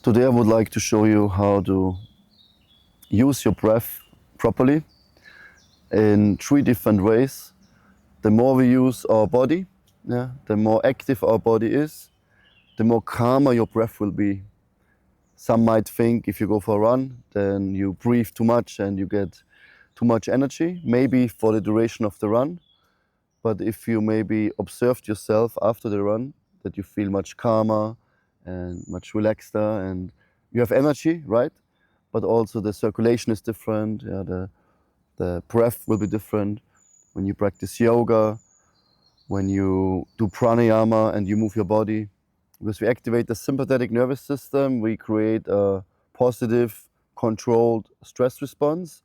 Today I would like to show you how to use your breath properly in 3 different ways. The more we use our body, the more active our body is, the more calmer your breath will be. Some might think if you go for a run, then you breathe too much and you get too much energy, maybe for the duration of the run. But if you maybe observed yourself after the run, that you feel much calmer and much relaxeder and you have energy, right? But also the circulation is different, the breath will be different. When you practice yoga, when you do pranayama and you move your body, because we activate the sympathetic nervous system, we create a positive, controlled stress response.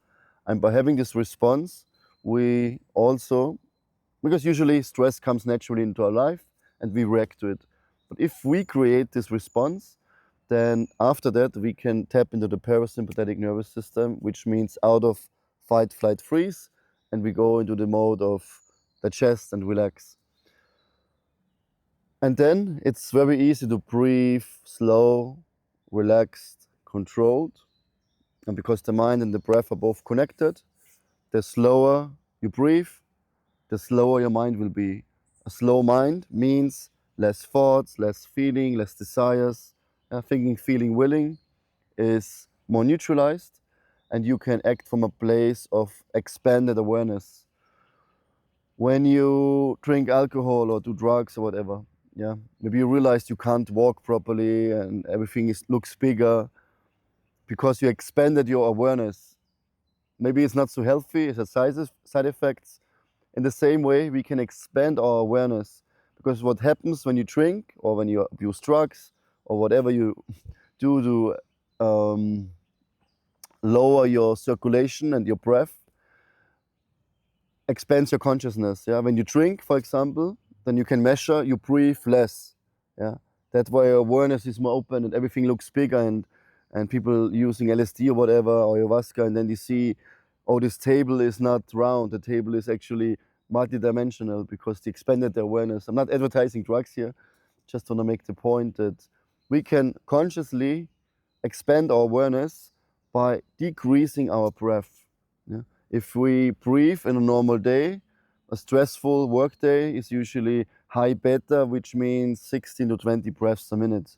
And by having this response, we also, because usually stress comes naturally into our life and we react to it. But if we create this response, then after that we can tap into the parasympathetic nervous system, which means out of fight, flight, freeze, and we go into the mode of digest and relax. And then it's very easy to breathe slow, relaxed, controlled. And because the mind and the breath are both connected, the slower you breathe, the slower your mind will be. A slow mind means less thoughts, less feeling, less desires. Thinking, feeling, willing is more neutralized, and you can act from a place of expanded awareness. When you drink alcohol or do drugs or whatever, maybe you realize you can't walk properly and everything looks bigger because you expanded your awareness. Maybe it's not so healthy, it has side effects. In the same way, we can expand our awareness, because what happens when you drink or when you abuse drugs or whatever you do to lower your circulation and your breath, expands your consciousness. When you drink, for example, then you can measure, you breathe less. That's why your awareness is more open and everything looks bigger, and people using LSD or whatever, or ayahuasca, and then they see, oh, this table is not round, the table is actually multidimensional because they expanded their awareness. I'm not advertising drugs here, just want to make the point that we can consciously expand our awareness by decreasing our breath. If we breathe in a normal day, a stressful work day is usually high beta, which means 16 to 20 breaths a minute,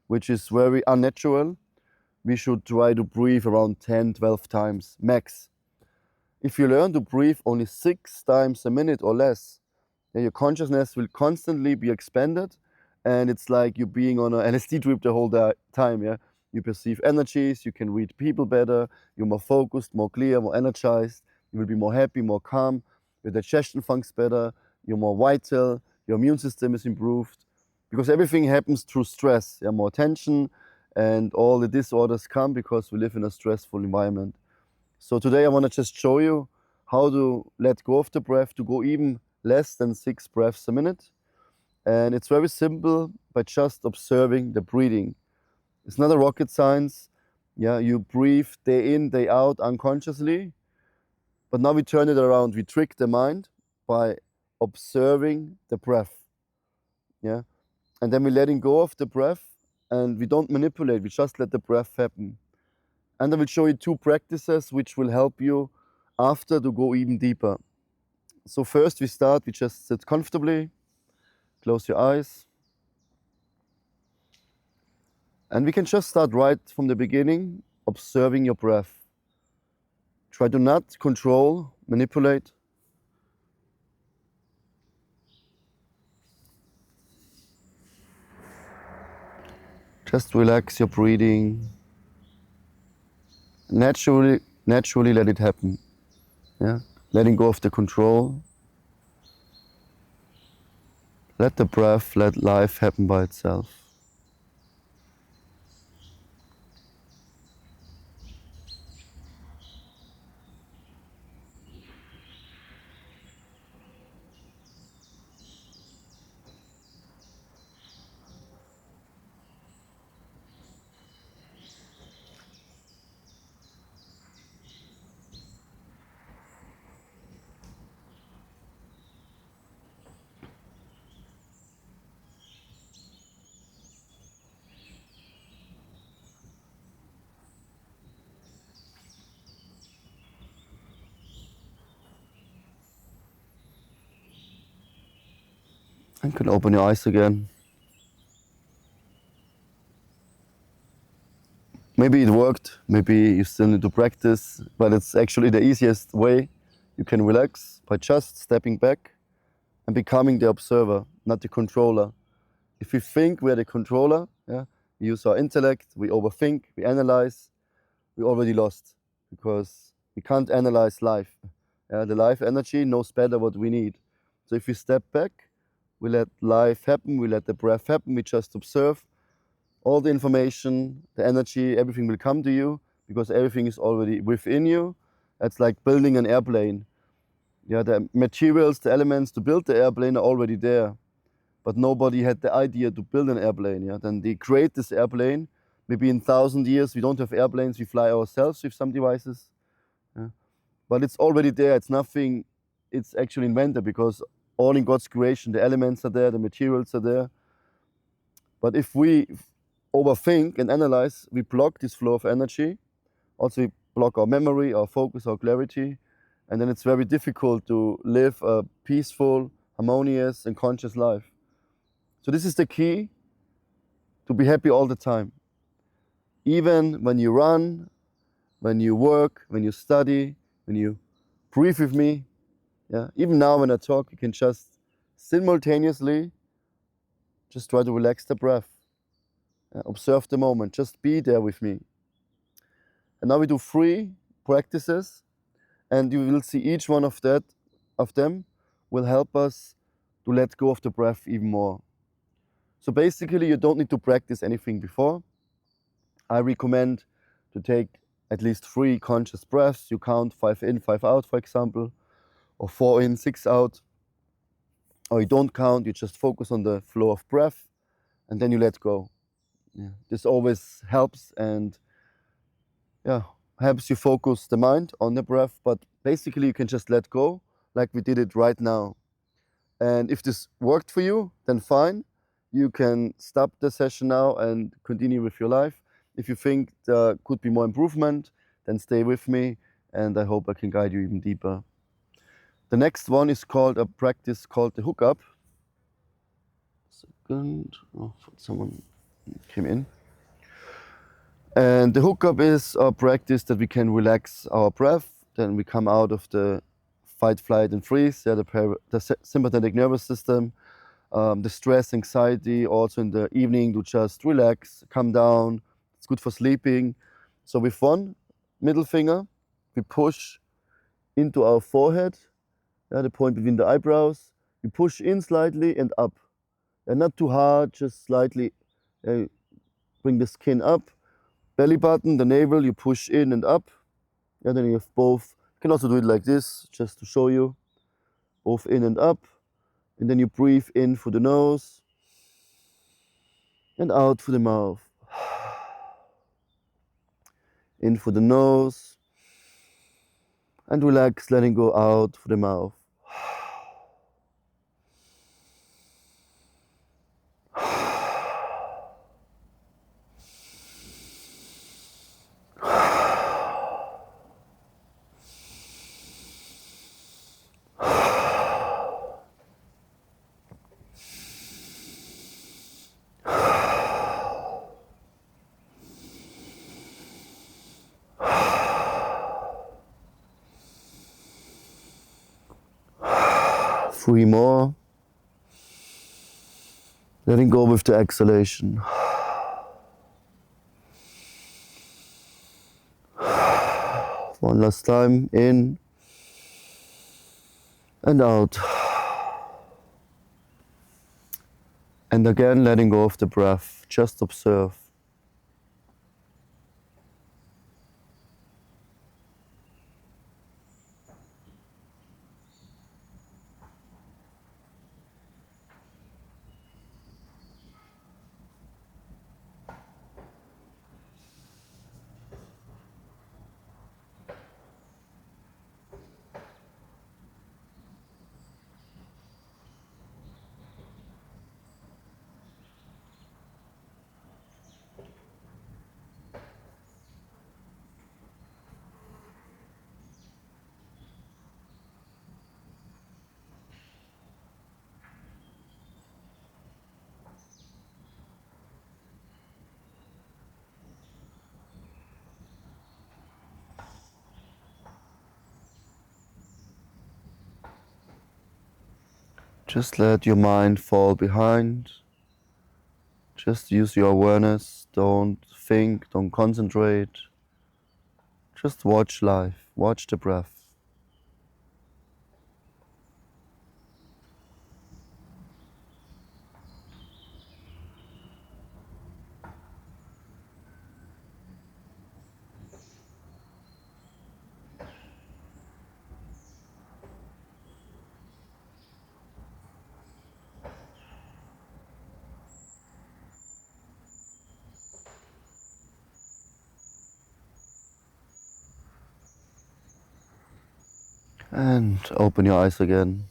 which is very unnatural. We should try to breathe around 10, 12 times max. If you learn to breathe only 6 times a minute or less, your consciousness will constantly be expanded, and it's like you being on an LSD trip the whole time. You perceive energies, you can read people better, you're more focused, more clear, more energized, you will be more happy, more calm, your digestion functions better, you're more vital, your immune system is improved, because everything happens through stress. More tension, and all the disorders come because we live in a stressful environment. So today I want to just show you how to let go of the breath, to go even less than 6 breaths a minute. And it's very simple, by just observing the breathing. It's not a rocket science. You breathe day in, day out unconsciously. But now we turn it around. We trick the mind by observing the breath. And then we're letting go of the breath, and we don't manipulate. We just let the breath happen. And I will show you 2 practices which will help you after to go even deeper. So first we just sit comfortably, close your eyes. And we can just start right from the beginning, observing your breath. Try to not control, manipulate. Just relax your breathing. Naturally let it happen. Letting go of the control. Let the breath, let life happen by itself. And you can open your eyes again. Maybe it worked, maybe you still need to practice, but it's actually the easiest way you can relax by just stepping back and becoming the observer, not the controller. If we think we're the controller, yeah, we use our intellect, we overthink, we analyze, we already lost because we can't analyze life. The life energy knows better what we need. So if we step back, we let life happen, we let the breath happen, we just observe. All the information, the energy, everything will come to you because everything is already within you. It's like building an airplane. Yeah, the materials, the elements to build the airplane are already there, but nobody had the idea to build an airplane. Yeah, then they create this airplane. Maybe in 1,000 years we don't have airplanes, we fly ourselves with some devices. Yeah. But it's already there. It's nothing. It's actually invented because all in God's creation, the elements are there, the materials are there. But if we overthink and analyze, we block this flow of energy. Also, we block our memory, our focus, our clarity. And then it's very difficult to live a peaceful, harmonious, and conscious life. So this is the key to be happy all the time. Even when you run, when you work, when you study, when you breathe with me. Yeah? Even now when I talk, you can just simultaneously just try to relax the breath. Observe the moment, just be there with me. And now we do 3 practices, and you will see each one of them will help us to let go of the breath even more. So basically, you don't need to practice anything before. I recommend to take at least 3 conscious breaths. You count 5 in, 5 out, for example, or 4 in, 6 out. Or you don't count, you just focus on the flow of breath, and then you let go. Yeah. This always helps and helps you focus the mind on the breath, but basically you can just let go like we did it right now. And if this worked for you, then fine. You can stop the session now and continue with your life. If you think there could be more improvement, then stay with me and I hope I can guide you even deeper. The next one is called a practice called the hookup. Second, someone came in. And the hookup is a practice that we can relax our breath, then we come out of the fight, flight, and freeze, the sympathetic nervous system, the stress, anxiety, also in the evening to just relax, come down. It's good for sleeping. So with one middle finger, we push into our forehead, the point between the eyebrows. We push in slightly and up. Not too hard, just slightly bring the skin up. Belly button, the navel, you push in and up. And then you have both. You can also do it like this, just to show you. Both in and up. And then you breathe in through the nose and out through the mouth. In through the nose and relax, letting go out through the mouth. Three more. Letting go with the exhalation. One last time, in and out. And again, letting go of the breath. Just observe. Just let your mind fall behind. Just use your awareness. Don't think, don't concentrate. Just watch life, watch the breath. And open your eyes again.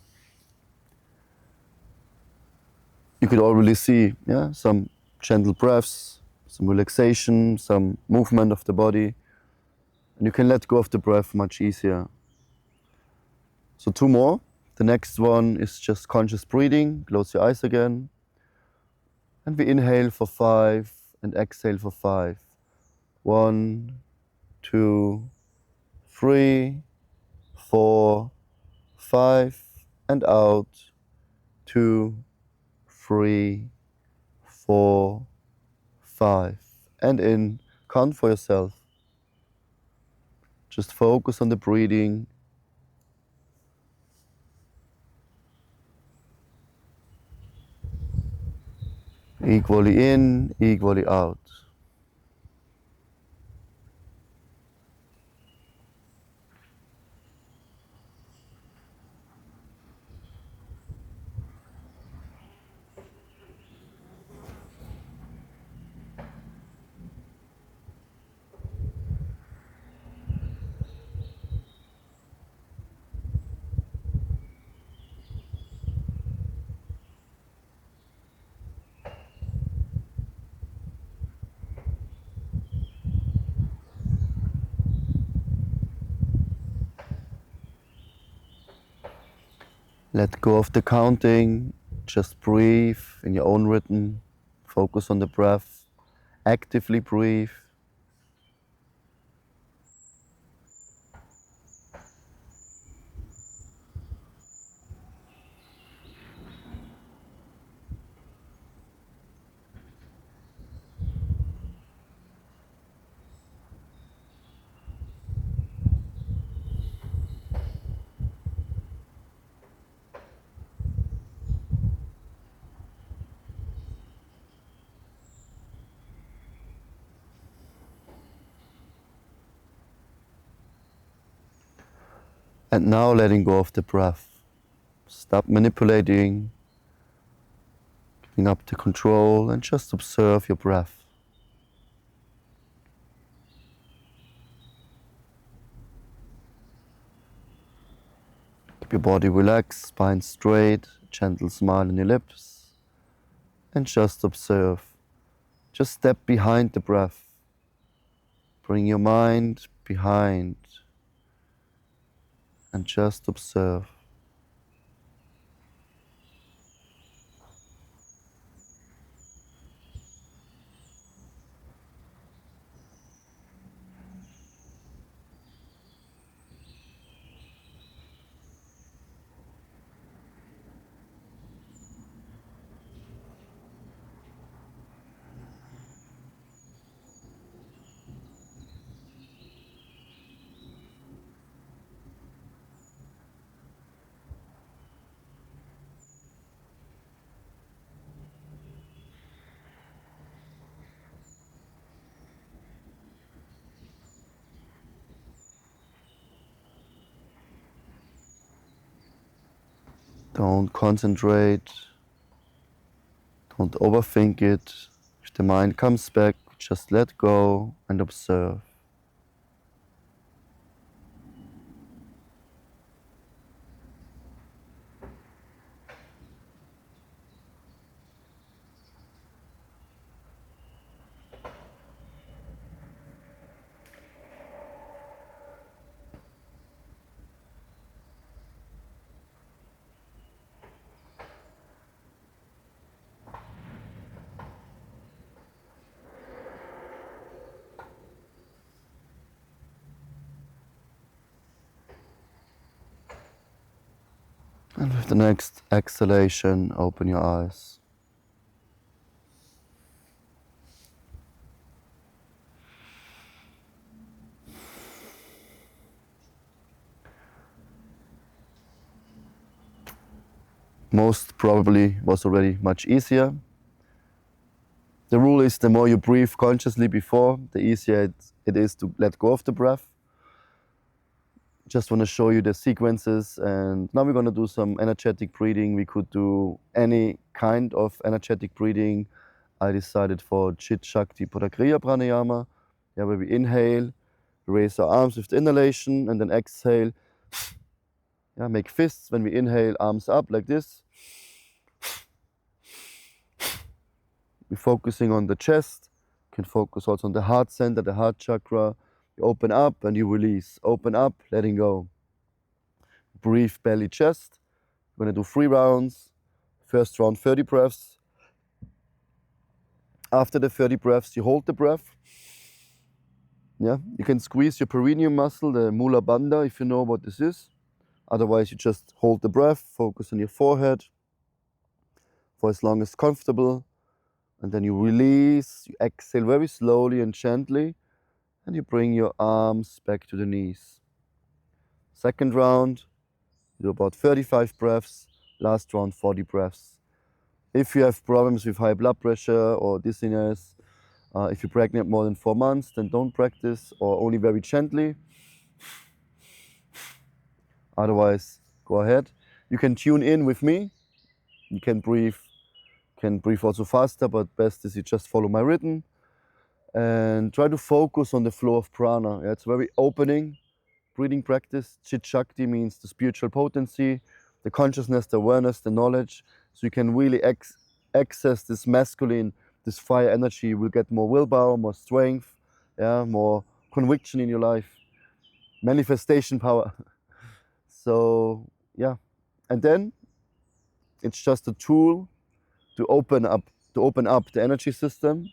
You could already see, some gentle breaths, some relaxation, some movement of the body. And you can let go of the breath much easier. So 2 more. The next one is just conscious breathing. Close your eyes again. And we inhale for 5 and exhale for 5. 1, 2, 3, 4, 5. And out. 2, 3, 4, 5. And in. Count for yourself. Just focus on the breathing. Equally in, equally out. Let go of the counting. Just breathe in your own rhythm. Focus on the breath. Actively breathe. And now letting go of the breath. Stop manipulating, giving up the control, and just observe your breath. Keep your body relaxed, spine straight, gentle smile on your lips, and just observe. Just step behind the breath. Bring your mind behind and just observe. Don't concentrate, don't overthink it. If the mind comes back, just let go and observe. And with the next exhalation, open your eyes. Most probably was already much easier. The rule is the more you breathe consciously before, the easier it is to let go of the breath. Just want to show you the sequences, and now we're going to do some energetic breathing. We could do any kind of energetic breathing. I decided for Chit, Chakti, Podakriya Pranayama, where we inhale, raise our arms with the inhalation, and then exhale. Make fists when we inhale, arms up like this. We're focusing on the chest. You can focus also on the heart center, the heart chakra. You open up and you release. Open up, letting go. Breathe, belly, chest. We're going to do 3 rounds. First round, 30 breaths. After the 30 breaths, you hold the breath. You can squeeze your perineum muscle, the mula bandha, if you know what this is. Otherwise, you just hold the breath, focus on your forehead for as long as comfortable. And then you release, you exhale very slowly and gently, and you bring your arms back to the knees. Second round, you do about 35 breaths. Last round, 40 breaths. If you have problems with high blood pressure or dizziness, if you're pregnant more than 4 months, then don't practice, or only very gently. Otherwise, go ahead. You can tune in with me. You can breathe also faster, but best is you just follow my rhythm and try to focus on the flow of prana. It's very opening breathing practice. Chit Chakti means the spiritual potency, the consciousness, the awareness, the knowledge. So you can really access this masculine, this fire energy. You will get more willpower, more strength, more conviction in your life, manifestation power. So and then it's just a tool to open up the energy system,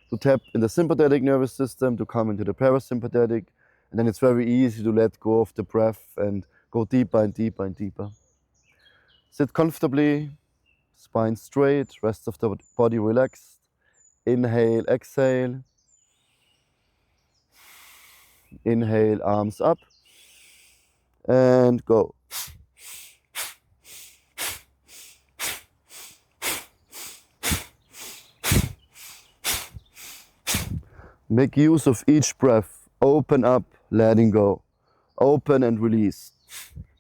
to tap in the sympathetic nervous system, to come into the parasympathetic, and then it's very easy to let go of the breath and go deeper and deeper and deeper. Sit comfortably, spine straight, rest of the body relaxed. Inhale, exhale. Inhale, arms up, and go. Make use of each breath. Open up, letting go. Open and release.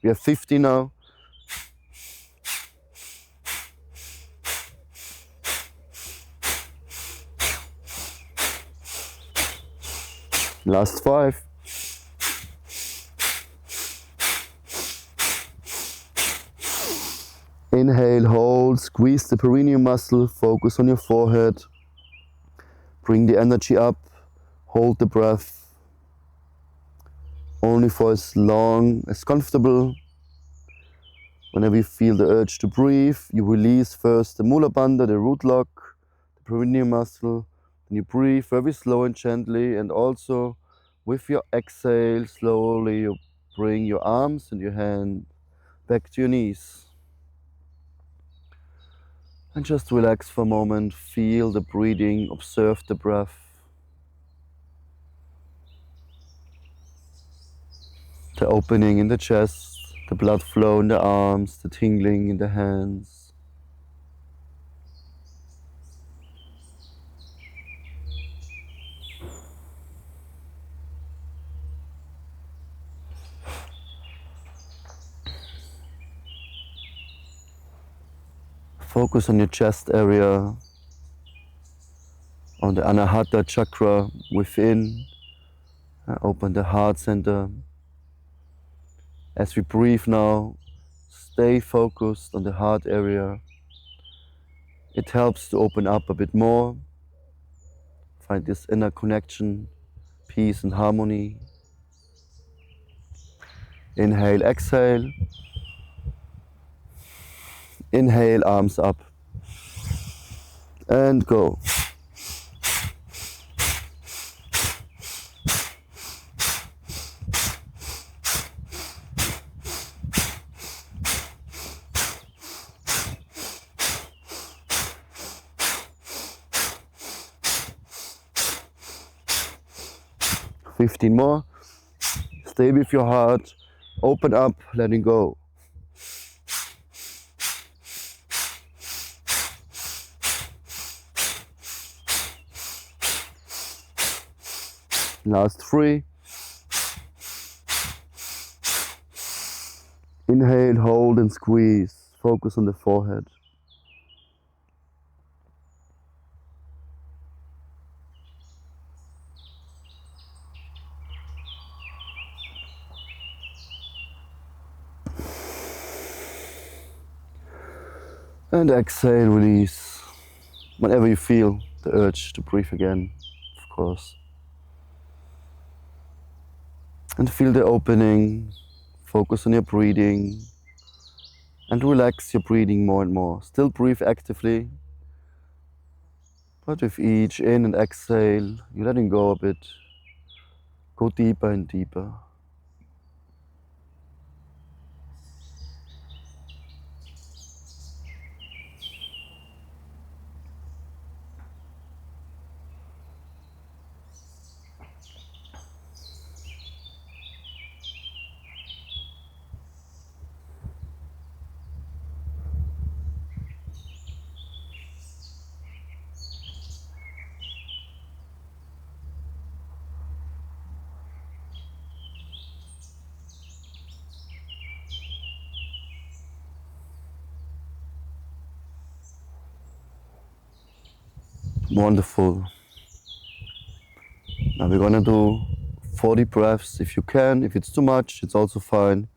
We have 50 now. Last 5. Inhale, hold, squeeze the perineum muscle, focus on your forehead. Bring the energy up, hold the breath. Only for as long as comfortable. Whenever you feel the urge to breathe, you release first the mula bandha, the root lock, the perineum muscle. Then you breathe very slow and gently, and also with your exhale, slowly you bring your arms and your hand back to your knees. And just relax for a moment, feel the breathing, observe the breath. The opening in the chest, the blood flow in the arms, the tingling in the hands. Focus on your chest area, on the Anahata chakra within. Open the heart center. As we breathe now, stay focused on the heart area. It helps to open up a bit more, find this inner connection, peace and harmony. Inhale, exhale. Inhale, arms up. And go. 15 more. Stay with your heart. Open up, letting go. Last 3. Inhale, hold and squeeze. Focus on the forehead. And exhale, release. Whenever you feel the urge to breathe again, of course. And feel the opening. Focus on your breathing. And relax your breathing more and more. Still breathe actively. But with each in and exhale, you're letting go a bit. Go deeper and deeper. Wonderful. Now we're gonna do 40 breaths if you can. If it's too much, it's also fine.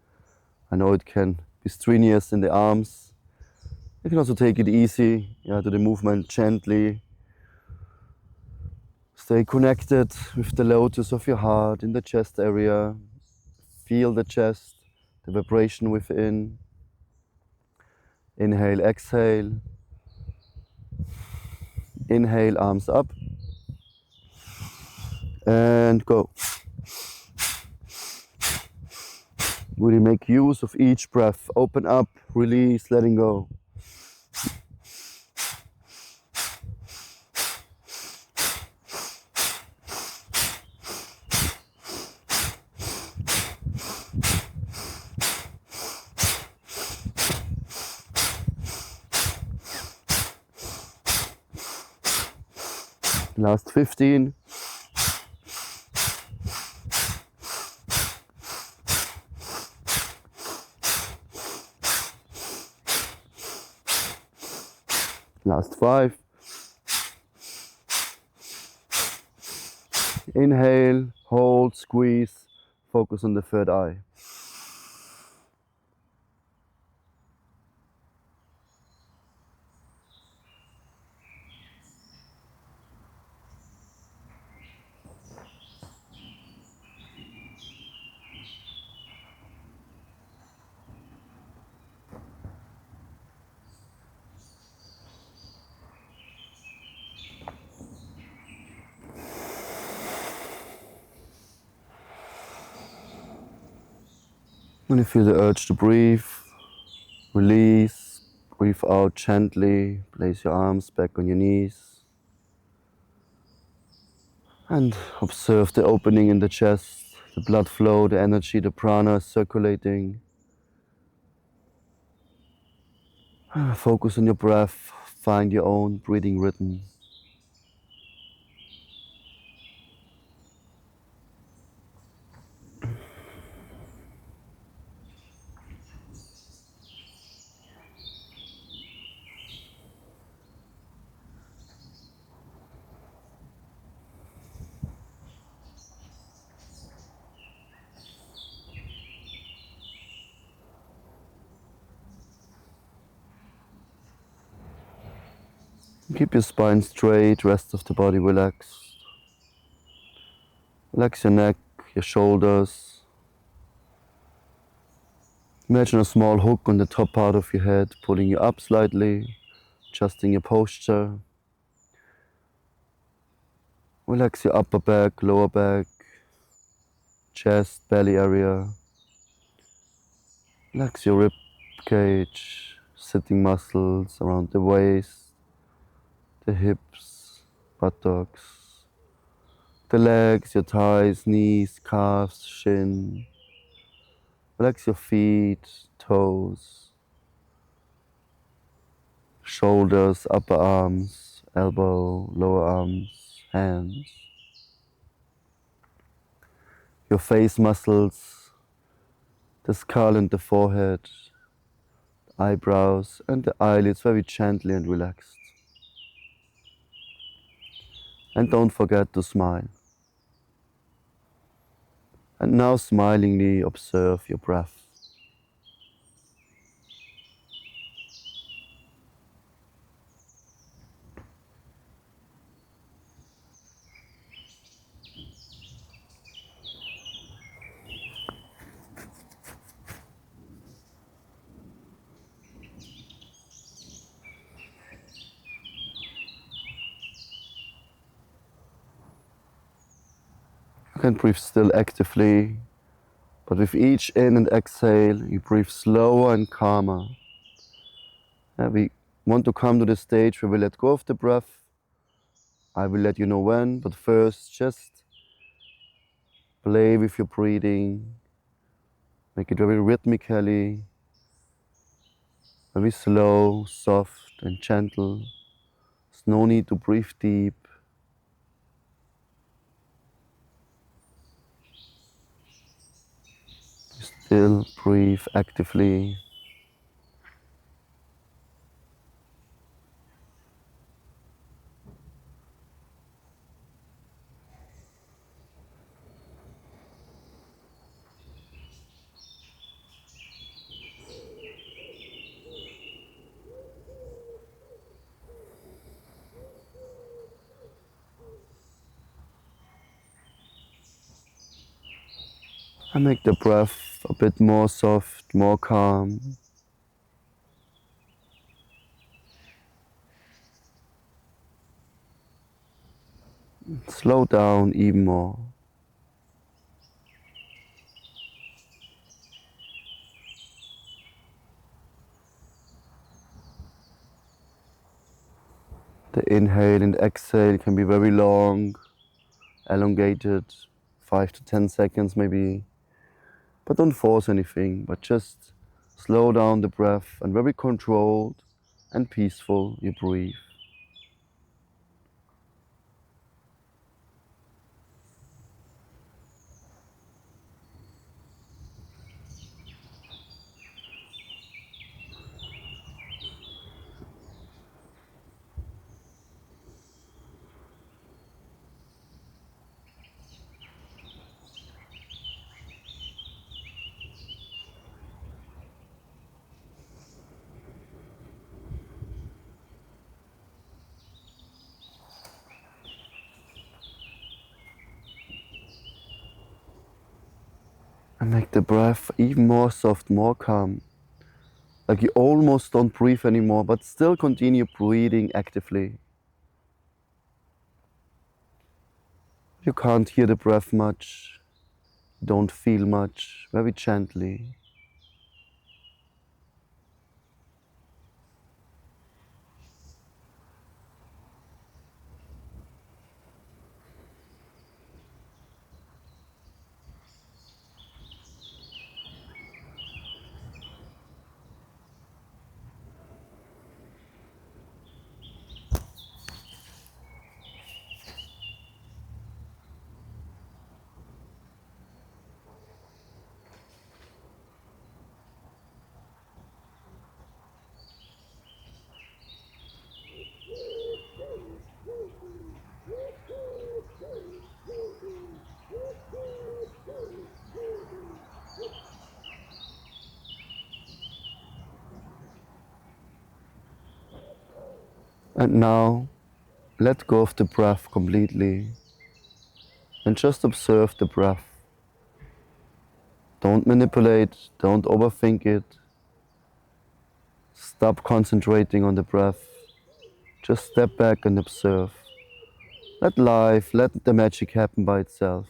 I know it can be strenuous in the arms. You can also take it easy, do the movement gently. Stay connected with the lotus of your heart in the chest area. Feel the chest, the vibration within. Inhale, exhale. Inhale, arms up. And go. Really make use of each breath. Open up, release, letting go. Last 15. Last 5. Inhale, hold, squeeze, focus on the third eye. When you feel the urge to breathe, release, breathe out gently, place your arms back on your knees. And observe the opening in the chest, the blood flow, the energy, the prana circulating. Focus on your breath, find your own breathing rhythm. Keep your spine straight, rest of the body relaxed. Relax your neck, your shoulders. Imagine a small hook on the top part of your head, pulling you up slightly, adjusting your posture. Relax your upper back, lower back, chest, belly area. Relax your rib cage, sitting muscles around the waist, the hips, buttocks, The legs, your thighs, knees, calves, shin. Relax your feet, toes, shoulders, upper arms, elbow, lower arms, hands. Your face muscles, the skull and the forehead, eyebrows and the eyelids very gently and relaxed. And don't forget to smile. And now smilingly observe your breath. You can breathe still actively, but with each in and exhale, you breathe slower and calmer. We want to come to the stage where we let go of the breath. I will let you know when, but first just play with your breathing. Make it very rhythmically, very slow, soft and gentle. There's no need to breathe deep. Still breathe actively. And make the breath a bit more soft, more calm. Slow down even more. The inhale and exhale can be very long, elongated, 5 to 10 seconds maybe. But don't force anything, but just slow down the breath and very controlled and peaceful you breathe. And make the breath even more soft, more calm. Like you almost don't breathe anymore, but still continue breathing actively. You can't hear the breath much, don't feel much, very gently. And now, let go of the breath completely and just observe the breath. Don't manipulate, don't overthink it. Stop concentrating on the breath. Just step back and observe. Let life, let the magic happen by itself.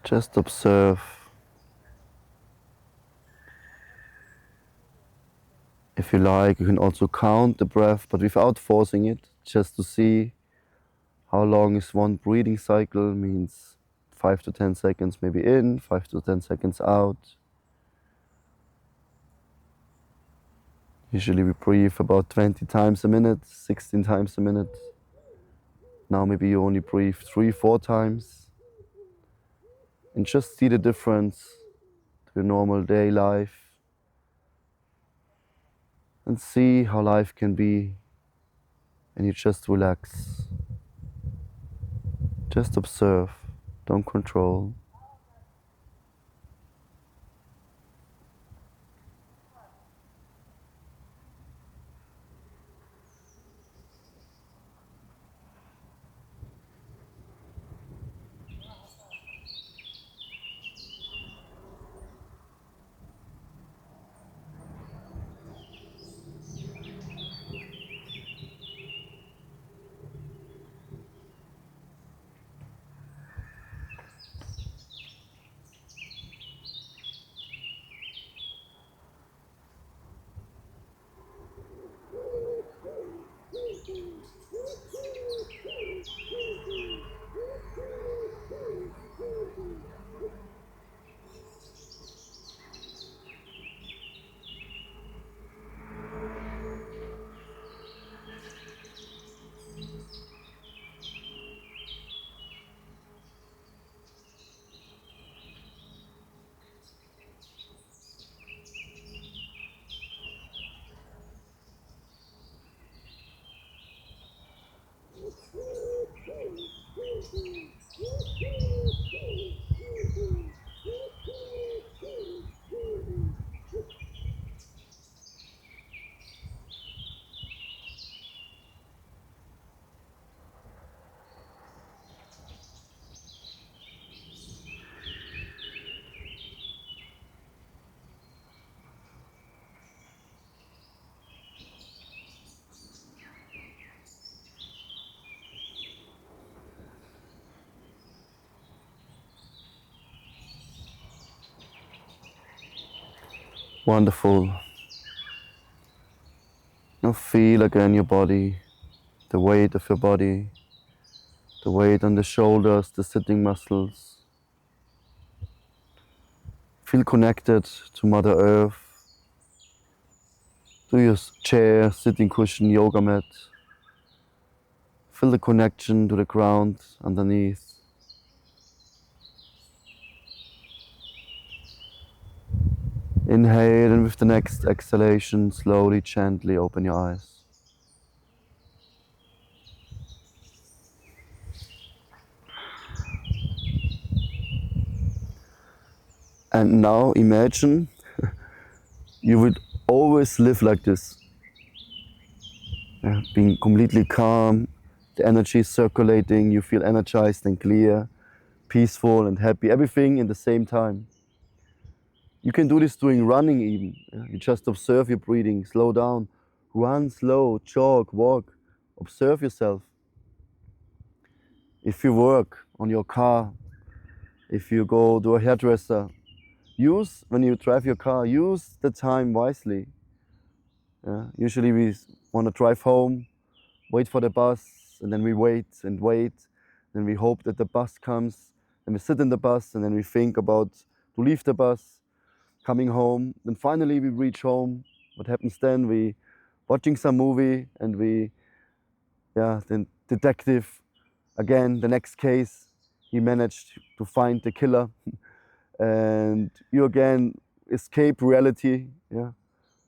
Just observe. If you like, you can also count the breath, but without forcing it, just to see how long is one breathing cycle, means 5 to 10 seconds maybe in, 5 to 10 seconds out. Usually we breathe about 20 times a minute, 16 times a minute. Now maybe you only breathe 3, 4 times. And just see the difference to your normal day life. And see how life can be. And you just relax. Just observe, don't control. Wonderful. Now feel again your body, the weight of your body, the weight on the shoulders, the sitting muscles. Feel connected to Mother Earth, to your chair, sitting cushion, yoga mat. Feel the connection to the ground underneath. Inhale, and with the next exhalation, slowly, gently open your eyes. And now imagine you would always live like this. Being completely calm, the energy is circulating, you feel energized and clear, peaceful and happy, everything in the same time. You can do this doing running even. You just observe your breathing, slow down, run slow, jog, walk, observe yourself. If you work on your car, if you go to a hairdresser, when you drive your car, use the time wisely. Usually we want to drive home, wait for the bus, and then we wait and wait, and we hope that the bus comes, and we sit in the bus, and then we think about to leave the bus, coming home. Then finally we reach home. What happens then? We watching some movie, and then detective, again, the next case, he managed to find the killer, and you again escape reality,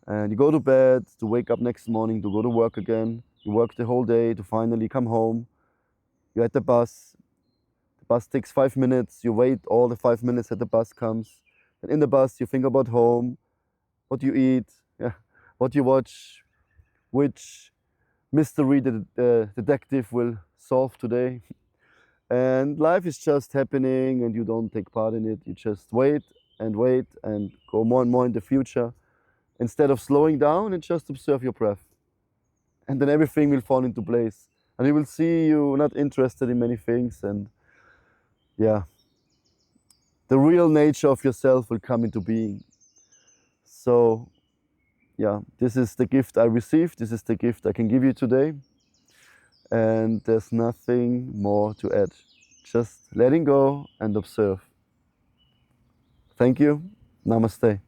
and you go to bed to wake up next morning to go to work again. You work the whole day to finally come home. You're at the bus takes 5 minutes, you wait all the 5 minutes that the bus comes, and in the bus you think about home, what you eat, what you watch, which mystery the detective will solve today. And life is just happening, and you don't take part in it. You just wait and go more and more in the future, instead of slowing down and just observe your breath. And then everything will fall into place. And you will see you're not interested in many things. And the real nature of yourself will come into being. So yeah, this is the gift I received. This is the gift I can give you today. And there's nothing more to add. Just letting go and observe. Thank you. Namaste.